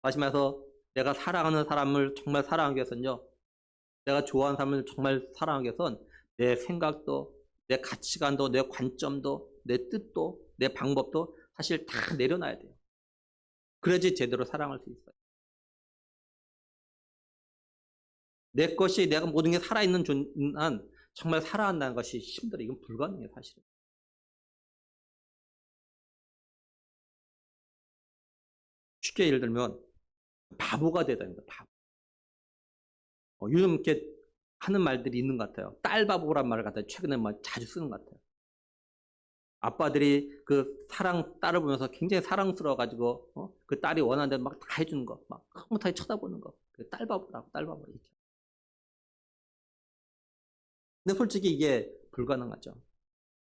다시 말해서 내가 사랑하는 사람을 정말 사랑하기 위해서는요, 내가 좋아하는 사람을 정말 사랑하기 위해선 내 생각도, 내 가치관도, 내 관점도, 내 뜻도, 내 방법도 사실 다 내려놔야 돼요. 그래야지 제대로 사랑할 수 있어요. 내 것이, 내가 모든 게 살아있는 한 정말 사랑한다는 것이 힘들어요. 이건 불가능해요, 사실은. 쉽게 예를 들면 바보가 되다는 거예요. 바보. 요즘 이렇게 하는 말들이 있는 것 같아요. 딸 바보란 말을 갖다 최근에 자주 쓰는 것 같아요. 아빠들이 그 딸을 보면서 굉장히 사랑스러워가지고, 그 딸이 원하는 대로 막 다 해주는 거, 막 흐뭇하게 쳐다보는 거. 딸 바보라고, 딸 바보. 이렇게. 근데 솔직히 이게 불가능하죠.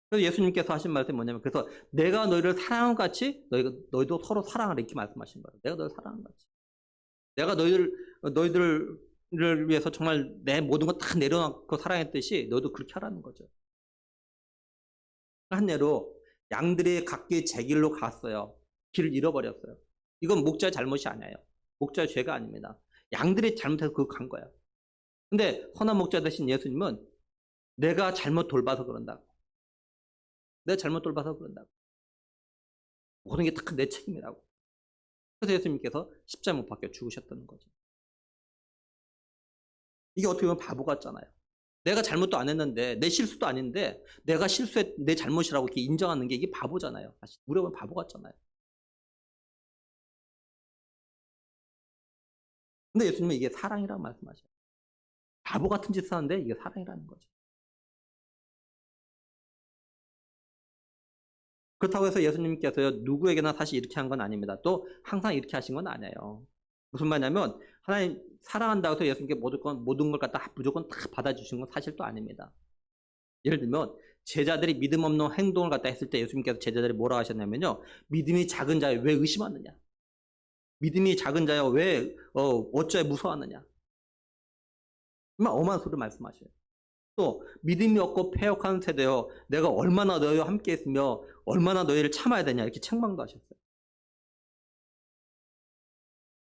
그래서 예수님께서 하신 말씀이 뭐냐면, 그래서 내가 너희를 사랑한 같이 너희도 서로 사랑하라 이렇게 말씀하신 거예요. 내가 너희를 사랑한 같이. 내가 너희들을 위해서 정말 내 모든 거 다 내려놓고 사랑했듯이 너희도 그렇게 하라는 거죠. 한 예로 양들이 각기 제 길로 갔어요. 길을 잃어버렸어요. 이건 목자의 잘못이 아니에요. 목자의 죄가 아닙니다. 양들이 잘못해서 그거 간 거예요. 근데 선한 목자 되신 예수님은 내가 잘못 돌봐서 그런다고. 내가 잘못 돌봐서 그런다고. 모든 게 다 내 책임이라고. 그래서 예수님께서 십자가 못 박혀 죽으셨다는 거죠. 이게 어떻게 보면 바보 같잖아요. 내가 잘못도 안 했는데, 내 실수도 아닌데, 내가 내 잘못이라고 이렇게 인정하는 게 이게 바보잖아요. 사실 우리가 보면 바보 같잖아요. 근데 예수님은 이게 사랑이라고 말씀하셔요. 바보 같은 짓을 하는데 이게 사랑이라는 거죠. 그렇다고 해서 예수님께서요, 누구에게나 사실 이렇게 한 건 아닙니다. 또 항상 이렇게 하신 건 아니에요. 무슨 말이냐면, 하나님 사랑한다고 해서 예수님께 모든 걸 갖다 무조건 다 받아주신 건 사실 또 아닙니다. 예를 들면, 제자들이 믿음 없는 행동을 갖다 했을 때 예수님께서 제자들이 뭐라 하셨냐면요, 믿음이 작은 자여 왜 의심하느냐? 믿음이 작은 자여 왜 어찌하여 무서워하느냐? 정말 엄한 소리를 말씀하셔요. 또 믿음이 없고 패역한 세대여 내가 얼마나 너희와 함께 있으며 얼마나 너희를 참아야 되냐 이렇게 책망도 하셨어요.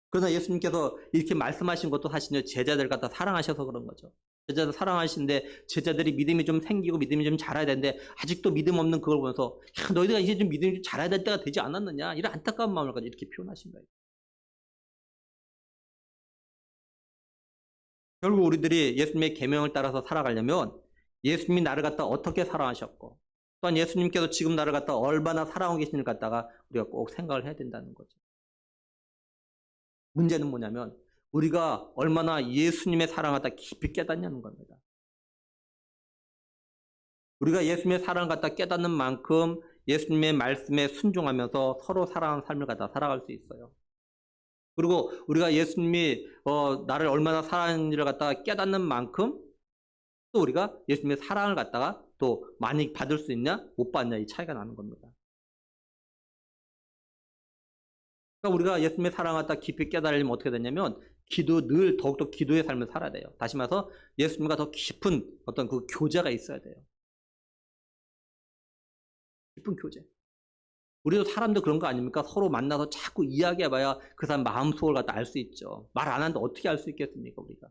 그러나 예수님께서 이렇게 말씀하신 것도 사실 제자들 갖다 사랑하셔서 그런 거죠. 제자들 사랑하시는데 제자들이 믿음이 좀 생기고 믿음이 좀 자라야 되는데 아직도 믿음 없는 그걸 보면서 야, 너희가 이제 좀 믿음이 좀 자라야 될 때가 되지 않았느냐 이런 안타까운 마음을 가지고 이렇게 표현하신 거예요. 결국 우리들이 예수님의 계명을 따라서 살아가려면 예수님이 나를 갖다 어떻게 사랑하셨고 또한 예수님께서 지금 나를 갖다 얼마나 사랑하고 계신지를 갖다가 우리가 꼭 생각을 해야 된다는 거죠. 문제는 뭐냐면 우리가 얼마나 예수님의 사랑을 갖다 깊이 깨닫냐는 겁니다. 우리가 예수님의 사랑을 갖다 깨닫는 만큼 예수님의 말씀에 순종하면서 서로 사랑하는 삶을 갖다 살아갈 수 있어요. 그리고 우리가 예수님이 나를 얼마나 사랑하는지를 갖다가 깨닫는 만큼 또 우리가 예수님의 사랑을 갖다가 또 많이 받을 수 있냐 못 받냐 이 차이가 나는 겁니다. 그러니까 우리가 예수님의 사랑을 갖다 깊이 깨달으려면 어떻게 되냐면 늘 더욱더 기도의 삶을 살아야 돼요. 다시 말해서 예수님과 더 깊은 어떤 그 교제가 있어야 돼요. 깊은 교제. 우리도 사람도 그런 거 아닙니까? 서로 만나서 자꾸 이야기해봐야 그 사람 마음속을 갖다 알 수 있죠. 말 안 하는데 어떻게 알 수 있겠습니까, 우리가?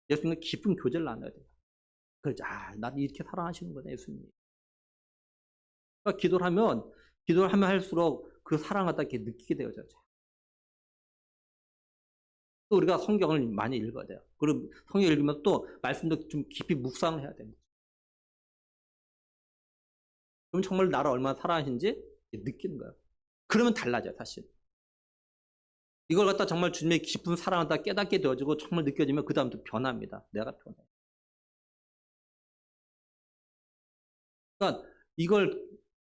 예수님과 깊은 교제를 나눠야 돼요. 그렇죠. 나를 이렇게 사랑하시는구나, 예수님이. 그러니까 기도를 하면 할수록 그 사랑을 갖다 이렇게 느끼게 되어져요. 또 우리가 성경을 많이 읽어야 돼요. 그리고 성경 읽으면 또 말씀도 좀 깊이 묵상을 해야 됩니다. 그럼 정말 나를 얼마나 사랑하시는지 느끼는 거예요. 그러면 달라져요, 사실. 이걸 갖다 정말 주님의 깊은 사랑을 다 깨닫게 되어지고 정말 느껴지면 그 다음부터 변합니다. 내가 변해요. 그러니까 이걸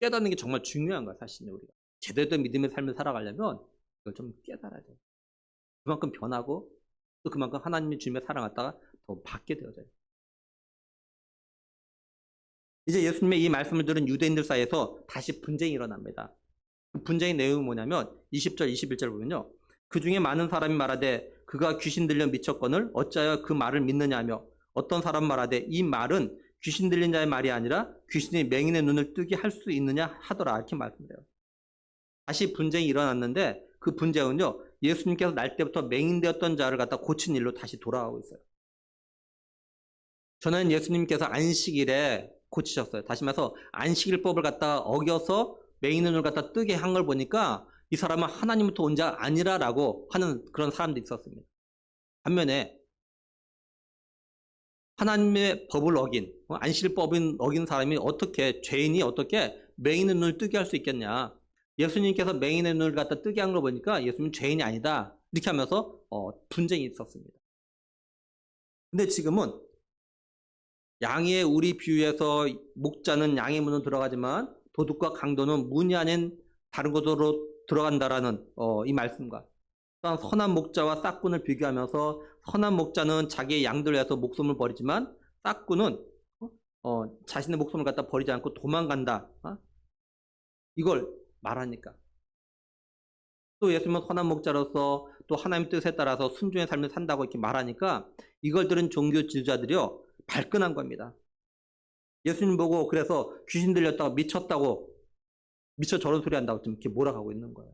깨닫는 게 정말 중요한 거야, 사실은 우리가. 제대로 된 믿음의 삶을 살아가려면 이걸 좀 깨달아야 돼. 그만큼 변하고 또 그만큼 하나님의 주님의 사랑을 갖다가 더 받게 되어져요. 이제 예수님의 이 말씀을 들은 유대인들 사이에서 다시 분쟁이 일어납니다. 그 분쟁의 내용이 뭐냐면 20절, 21절 보면요. 그 중에 많은 사람이 말하되 그가 귀신 들려 미쳤거늘 어찌하여 그 말을 믿느냐 하며 어떤 사람 말하되 이 말은 귀신 들린 자의 말이 아니라 귀신이 맹인의 눈을 뜨게 할 수 있느냐 하더라. 이렇게 말씀해요. 다시 분쟁이 일어났는데 그 분쟁은요. 예수님께서 날 때부터 맹인되었던 자를 갖다 고친 일로 다시 돌아가고 있어요. 저는 예수님께서 안식일에 고치셨어요. 다시 말해서 안식일법을 갖다가 어겨서 맹인의 눈을 갖다 뜨게 한 걸 보니까 이 사람은 하나님부터 온 자가 아니라라고 하는 그런 사람도 있었습니다. 반면에 하나님의 법을 어긴 안식일법을 어긴 사람이 어떻게 죄인이 어떻게 맹인의 눈을 뜨게 할 수 있겠냐. 예수님께서 맹인의 눈을 갖다 뜨게 한 걸 보니까 예수님은 죄인이 아니다. 이렇게 하면서 분쟁이 있었습니다. 근데 지금은 양의 우리 비유에서 목자는 양의 문으로 들어가지만 도둑과 강도는 문이 아닌 다른 곳으로 들어간다라는 이 말씀과 선한 목자와 싹꾼을 비교하면서 선한 목자는 자기의 양들을 위해서 목숨을 버리지만 싹꾼은 자신의 목숨을 갖다 버리지 않고 도망간다. 이걸 말하니까 또 예수님은 선한 목자로서 또 하나님의 뜻에 따라서 순종의 삶을 산다고 이렇게 말하니까 이걸 들은 종교 지도자들이요 발끈한 겁니다. 예수님 보고 그래서 귀신 들렸다고 미쳤다고 미쳐 저런 소리 한다고 좀 이렇게 몰아가고 있는 거예요.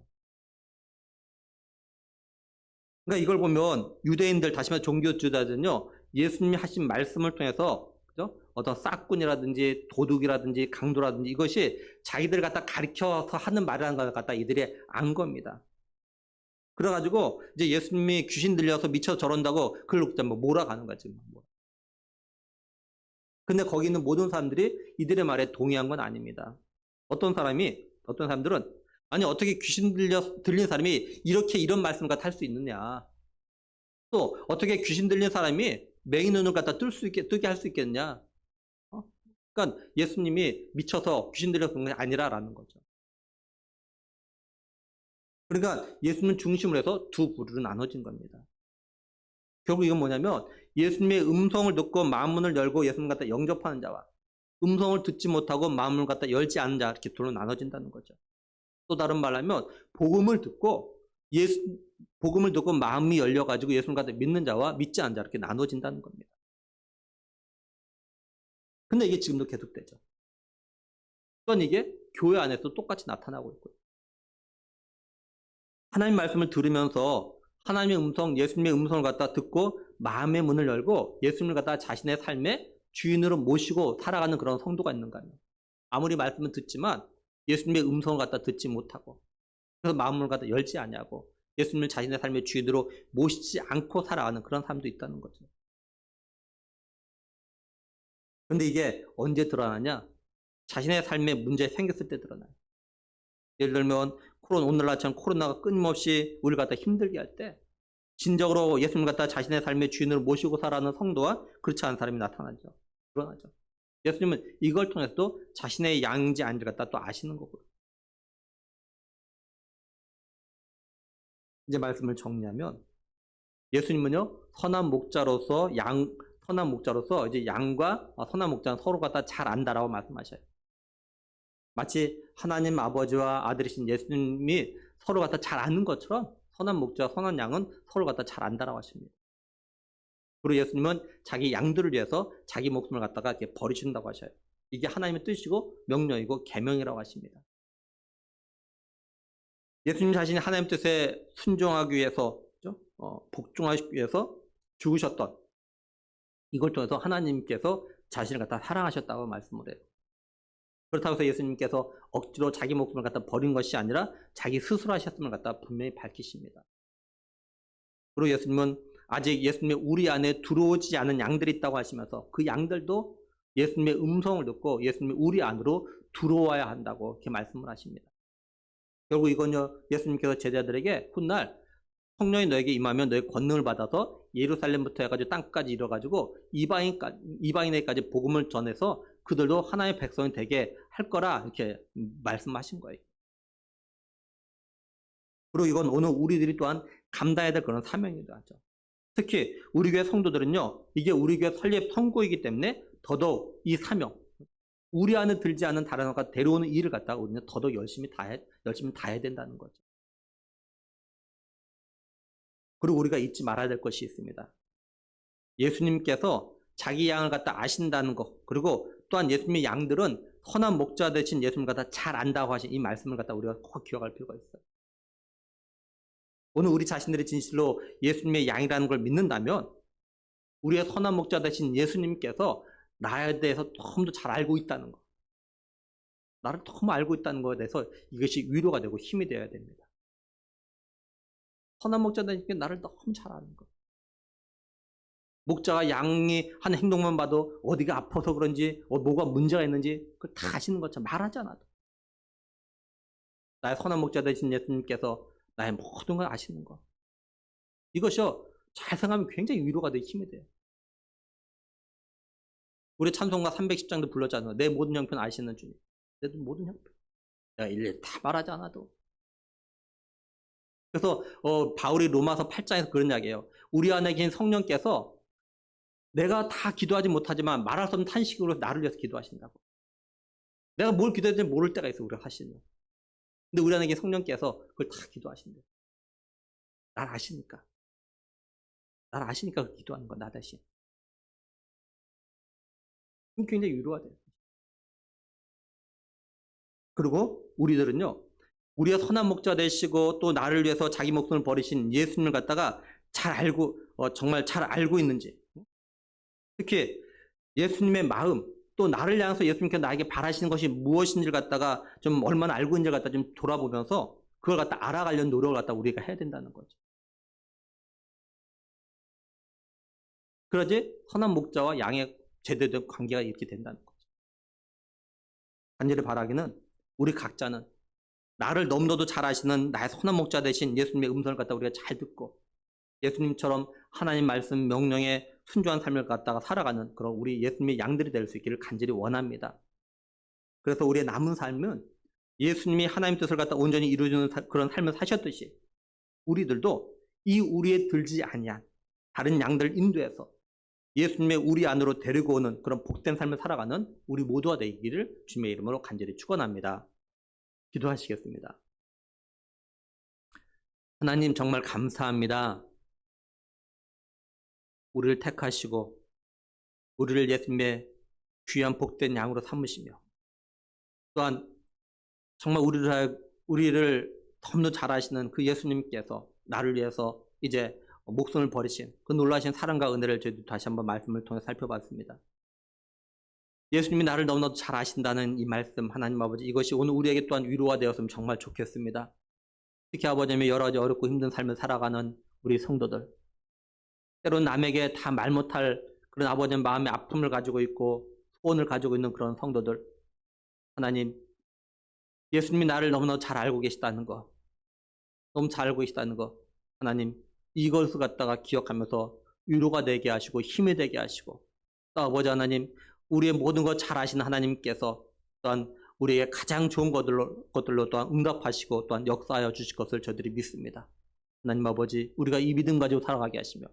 그러니까 이걸 보면 유대인들 다시 말해 종교 지도자들은요 예수님이 하신 말씀을 통해서 그죠? 어떤 싹꾼이라든지 도둑이라든지 강도라든지 이것이 자기들 갖다 가르쳐서 하는 말이라는 걸 갖다 이들이 안 겁니다. 그래가지고 이제 예수님이 귀신 들려서 미쳐 저런다고 그걸 몰아가는 거지. 근데 거기 있는 모든 사람들이 이들의 말에 동의한 건 아닙니다. 어떤 사람들은 아니 어떻게 귀신 들린 사람이 이렇게 이런 말씀을 갖다 할 수 있느냐. 또 어떻게 귀신 들린 사람이 맹인 눈을 갖다 뜨게 할 수 있겠냐. 그러니까 예수님이 미쳐서 귀신 들렸던 게 아니라라는 거죠. 그러니까 예수님은 중심으로 해서 두 부류로 나눠진 겁니다. 결국 이건 뭐냐면 예수님의 음성을 듣고 마음문을 열고 예수님 갖다 영접하는 자와 음성을 듣지 못하고 마음을 갖다 열지 않는 자 이렇게 둘로 나눠진다는 거죠. 또 다른 말로 하면 복음을 듣고 마음이 열려가지고 예수님 갖다 믿는 자와 믿지 않는 자 이렇게 나눠진다는 겁니다. 근데 이게 지금도 계속되죠. 그건 이게 교회 안에서 똑같이 나타나고 있고요. 하나님 말씀을 들으면서 하나님의 음성, 예수님의 음성을 갖다 듣고 마음의 문을 열고 예수님을 갖다 자신의 삶의 주인으로 모시고 살아가는 그런 성도가 있는가요? 아무리 말씀을 듣지만 예수님의 음성을 갖다 듣지 못하고 그래서 마음을 갖다 열지 않냐고 예수님을 자신의 삶의 주인으로 모시지 않고 살아가는 그런 사람도 있다는 거죠. 그런데 이게 언제 드러나냐? 자신의 삶에 문제 생겼을 때 드러나요. 예를 들면 오늘날처럼 코로나가 끊임없이 우리를 갖다 힘들게 할 때 진정으로 예수님을 갖다 자신의 삶의 주인으로 모시고 살아가는 성도와 그렇지 않은 사람이 드러나죠. 예수님은 이걸 통해서도 자신의 양인지 아닌지 갖다 또 아시는 거고요. 이제 말씀을 정리하면 예수님은요 선한 목자로서 이제 양과 선한 목자는 서로 갖다 잘 안다라고 말씀하셔요. 마치 하나님 아버지와 아들이신 예수님이 서로 갖다 잘 아는 것처럼 선한 목자와 선한 양은 서로 갖다 잘 안다라고 하십니다. 그리고 예수님은 자기 양들을 위해서 자기 목숨을 갖다가 이렇게 버리신다고 하셔요. 이게 하나님의 뜻이고 명령이고 계명이라고 하십니다. 예수님 자신이 하나님 뜻에 순종하기 위해서 복종하기 위해서 죽으셨던 이걸 통해서 하나님께서 자신을 갖다 사랑하셨다고 말씀을 해요. 그렇다고 해서 예수님께서 억지로 자기 목숨을 갖다 버린 것이 아니라 자기 스스로 하셨음을 갖다 분명히 밝히십니다. 그리고 예수님은 아직 예수님의 우리 안에 들어오지 않은 양들이 있다고 하시면서 그 양들도 예수님의 음성을 듣고 예수님의 우리 안으로 들어와야 한다고 이렇게 말씀을 하십니다. 결국 이건요 예수님께서 제자들에게 훗날 성령이 너에게 임하면 너의 권능을 받아서 예루살렘부터 해가지고 땅까지 이뤄가지고 이방인에게까지 복음을 전해서 그들도 하나님의 백성이 되게 할 거라 이렇게 말씀하신 거예요. 그리고 이건 오늘 우리들이 또한 감당해야 될 그런 사명이기도 하죠. 특히 우리 교회 성도들은요, 이게 우리 교회 설립 선고이기 때문에 더더욱 이 사명, 우리 안에 들지 않은 다른 것과 데려오는 일을 갖다가 우리는 더더욱 열심히 다 해야 된다는 거죠. 그리고 우리가 잊지 말아야 될 것이 있습니다. 예수님께서 자기 양을 갖다 아신다는 것, 그리고 또한 예수님의 양들은 선한 목자 되신 예수님을 갖다 잘 안다고 하신 이 말씀을 갖다 우리가 꼭 기억할 필요가 있어요. 오늘 우리 자신들이 진실로 예수님의 양이라는 걸 믿는다면 우리의 선한 목자 되신 예수님께서 나에 대해서 너무 잘 알고 있다는 것, 나를 너무 알고 있다는 것에 대해서 이것이 위로가 되고 힘이 되어야 됩니다. 선한 목자 되신 게 나를 너무 잘 아는 것. 목자가 양이 하는 행동만 봐도 어디가 아파서 그런지 뭐가 문제가 있는지 그걸 다 아시는 것처럼 말하지 않아도 나의 선한 목자 되신 예수님께서 나의 모든 걸 아시는 것. 이것이요, 잘 생각하면 굉장히 위로가 되고 힘이 돼요. 우리 찬송가 310장도 불렀잖아요. 내 모든 형편 아시는 주님. 내 모든 형편. 내가 일일이 다 말하지 않아도. 그래서 바울이 로마서 8장에서 그런 이야기예요. 우리 안에 계신 성령께서 내가 다 기도하지 못하지만 말할 수 없는 탄식으로 나를 위해서 기도하신다고. 내가 뭘 기도해야 될지 모를 때가 있어, 우리가 하시는. 근데 우리 안에 계신 성령께서 그걸 다 기도하신대요. 날 아시니까. 날 아시니까 기도하는 거야, 나 대신. 굉장히 위로가 돼요. 그리고 우리들은요, 우리의 선한 목자 되시고 또 나를 위해서 자기 목숨을 버리신 예수님을 갖다가 잘 알고, 정말 잘 알고 있는지. 특히 예수님의 마음, 또 나를 향해서 예수님께서 나에게 바라시는 것이 무엇인지를 갖다가 좀 얼마나 알고 있는지를 갖다 좀 돌아보면서 그걸 갖다 알아가려는 노력을 갖다 우리가 해야 된다는 거죠. 그러지 선한 목자와 양의 제대로 된 관계가 이렇게 된다는 거죠. 간절히 바라기는 우리 각자는 나를 너무나도 잘 아시는 나의 선한 목자 되신 예수님의 음성을 갖다 우리가 잘 듣고 예수님처럼 하나님 말씀 명령에 순종한 삶을 갖다가 살아가는 그런 우리 예수님의 양들이 될 수 있기를 간절히 원합니다. 그래서 우리의 남은 삶은 예수님이 하나님 뜻을 갖다 온전히 이루어주는 그런 삶을 사셨듯이 우리들도 이 우리에 들지 아니한 다른 양들 인도해서 예수님의 우리 안으로 데리고 오는 그런 복된 삶을 살아가는 우리 모두가 되기를 주님의 이름으로 간절히 축원합니다. 기도하시겠습니다. 하나님 정말 감사합니다. 우리를 택하시고 우리를 예수님의 귀한 복된 양으로 삼으시며 또한 정말 우리를 너무 잘 아시는 그 예수님께서 나를 위해서 이제 목숨을 버리신 그 놀라신 사랑과 은혜를 저희도 다시 한번 말씀을 통해 살펴봤습니다. 예수님이 나를 너무나도 잘 아신다는 이 말씀, 하나님 아버지, 이것이 오늘 우리에게 또한 위로가 되었으면 정말 좋겠습니다. 특히 아버지의 여러 가지 어렵고 힘든 삶을 살아가는 우리 성도들, 때로는 남에게 다 말 못할 그런 아버지의 마음의 아픔을 가지고 있고 소원을 가지고 있는 그런 성도들, 하나님, 예수님이 나를 너무나 잘 알고 계시다는 거, 너무 잘 알고 계시다는 거, 하나님, 이것을 갖다가 기억하면서 위로가 되게 하시고 힘이 되게 하시고 또 아버지 하나님, 우리의 모든 것 잘 아시는 하나님께서 또한 우리에게 가장 좋은 것들로 또한 응답하시고 또한 역사하여 주실 것을 저희들이 믿습니다. 하나님 아버지, 우리가 이 믿음 가지고 살아가게 하시며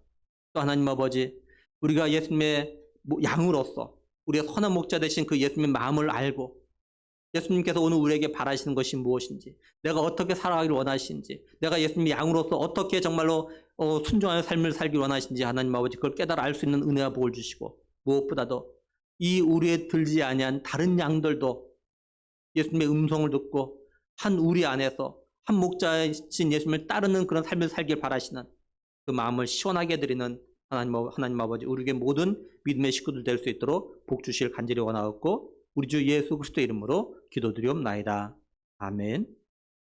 또 하나님 아버지, 우리가 예수님의 양으로서 우리의 선한 목자 되신 그 예수님의 마음을 알고 예수님께서 오늘 우리에게 바라시는 것이 무엇인지, 내가 어떻게 살아가기를 원하시는지, 내가 예수님의 양으로서 어떻게 정말로 순종하는 삶을 살기를 원하시는지 하나님 아버지, 그걸 깨달아 알 수 있는 은혜와 복을 주시고 무엇보다도 이 우리에 들지 아니한 다른 양들도 예수님의 음성을 듣고 한 우리 안에서 한 목자이신 예수님을 따르는 그런 삶을 살길 바라시는 그 마음을 시원하게 드리는 하나님 아버지, 우리에게 모든 믿음의 식구들 될 수 있도록 복 주실 간절히 원하옵고 우리 주 예수 그리스도의 이름으로 기도드리옵나이다. 아멘.